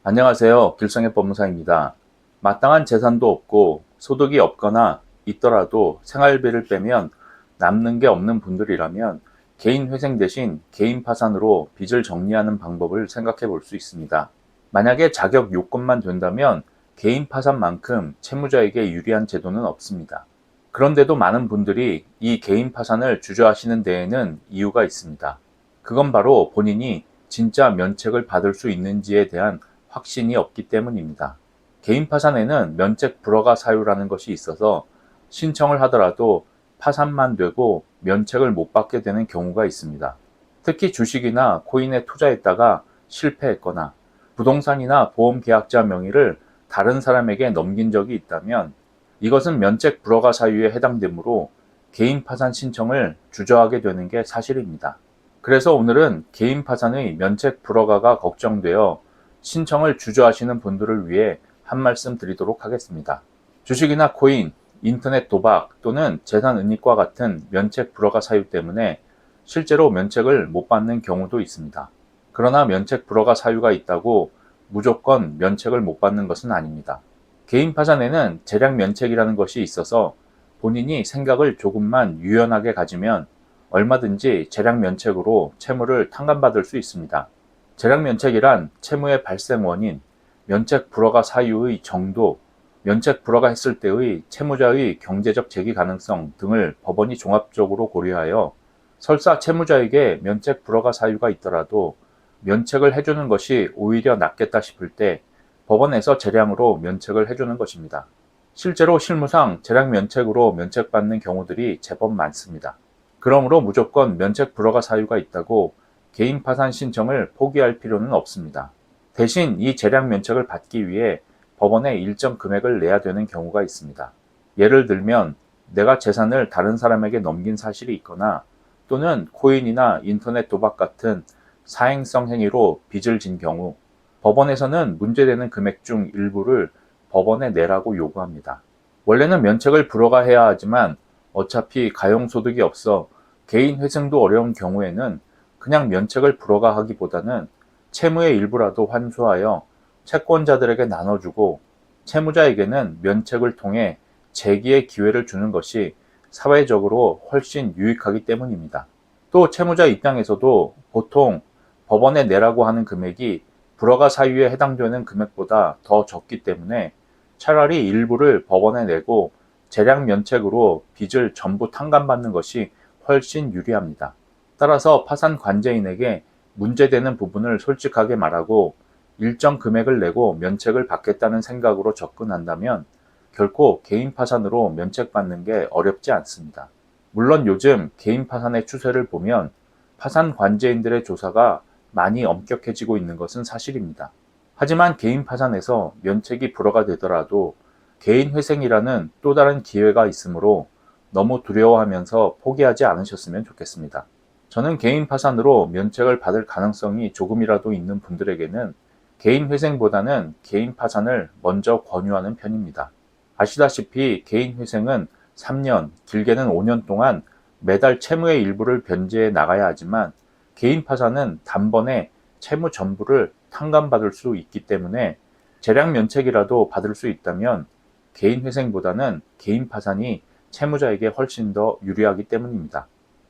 안녕하세요. 길성의 법무사입니다. 마땅한 재산도 없고 소득이 없거나 있더라도 생활비를 빼면 남는 게 없는 분들이라면 개인 회생 대신 개인 파산으로 빚을 정리하는 방법을 생각해 볼 수 있습니다. 만약에 자격 요건만 된다면 개인 파산만큼 채무자에게 유리한 제도는 없습니다. 그런데도 많은 분들이 이 개인 파산을 주저하시는 데에는 이유가 있습니다. 그건 바로 본인이 진짜 면책을 받을 수 있는지에 대한 확신이 없기 때문입니다. 개인 파산에는 면책 불허가 사유라는 것이 있어서 신청을 하더라도 파산만 되고 면책을 못 받게 되는 경우가 있습니다. 특히 주식이나 코인에 투자했다가 실패했거나 부동산이나 보험 계약자 명의를 다른 사람에게 넘긴 적이 있다면 이것은 면책 불허가 사유에 해당되므로 개인 파산 신청을 주저하게 되는 게 사실입니다. 그래서 오늘은 개인 파산의 면책 불허가가 걱정되어 신청을 주저하시는 분들을 위해 한 말씀 드리도록 하겠습니다. 주식이나 코인, 인터넷 도박 또는 재산 은닉과 같은 면책 불허가 사유 때문에 실제로 면책을 못 받는 경우도 있습니다. 그러나 면책 불허가 사유가 있다고 무조건 면책을 못 받는 것은 아닙니다. 개인 파산에는 재량 면책이라는 것이 있어서 본인이 생각을 조금만 유연하게 가지면 얼마든지 재량 면책으로 채무를 탕감받을 수 있습니다. 재량 면책이란 채무의 발생 원인, 면책 불허가 사유의 정도, 면책 불허가 했을 때의 채무자의 경제적 제기 가능성 등을 법원이 종합적으로 고려하여 설사 채무자에게 면책 불허가 사유가 있더라도 면책을 해주는 것이 오히려 낫겠다 싶을 때 법원에서 재량으로 면책을 해주는 것입니다. 실제로 실무상 재량 면책으로 면책받는 경우들이 제법 많습니다. 그러므로 무조건 면책 불허가 사유가 있다고 개인 파산 신청을 포기할 필요는 없습니다. 대신 이 재량 면책을 받기 위해 법원에 일정 금액을 내야 되는 경우가 있습니다. 예를 들면 내가 재산을 다른 사람에게 넘긴 사실이 있거나 또는 코인이나 인터넷 도박 같은 사행성 행위로 빚을 진 경우 법원에서는 문제되는 금액 중 일부를 법원에 내라고 요구합니다. 원래는 면책을 불허가해야 하지만 어차피 가용소득이 없어 개인 회생도 어려운 경우에는 그냥 면책을 불허가하기보다는 채무의 일부라도 환수하여 채권자들에게 나눠주고 채무자에게는 면책을 통해 재기의 기회를 주는 것이 사회적으로 훨씬 유익하기 때문입니다. 또 채무자 입장에서도 보통 법원에 내라고 하는 금액이 불허가 사유에 해당되는 금액보다 더 적기 때문에 차라리 일부를 법원에 내고 재량 면책으로 빚을 전부 탕감받는 것이 훨씬 유리합니다. 따라서 파산 관제인에게 문제되는 부분을 솔직하게 말하고 일정 금액을 내고 면책을 받겠다는 생각으로 접근한다면 결코 개인 파산으로 면책받는 게 어렵지 않습니다. 물론 요즘 개인 파산의 추세를 보면 파산 관제인들의 조사가 많이 엄격해지고 있는 것은 사실입니다. 하지만 개인 파산에서 면책이 불허가 되더라도 개인 회생이라는 또 다른 기회가 있으므로 너무 두려워하면서 포기하지 않으셨으면 좋겠습니다. 저는 개인 파산으로 면책을 받을 가능성이 조금이라도 있는 분들에게는 개인 회생보다는 개인 파산을 먼저 권유하는 편입니다. 아시다시피 개인 회생은 3년, 길게는 5년 동안 매달 채무의 일부를 변제해 나가야 하지만 개인 파산은 단번에 채무 전부를 탕감받을 수 있기 때문에 재량 면책이라도 받을 수 있다면 개인 회생보다는 개인 파산이 채무자에게 훨씬 더 유리하기 때문입니다.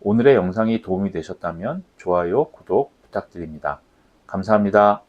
오늘의 영상이 도움이 되셨다면 좋아요, 구독 부탁드립니다. 감사합니다.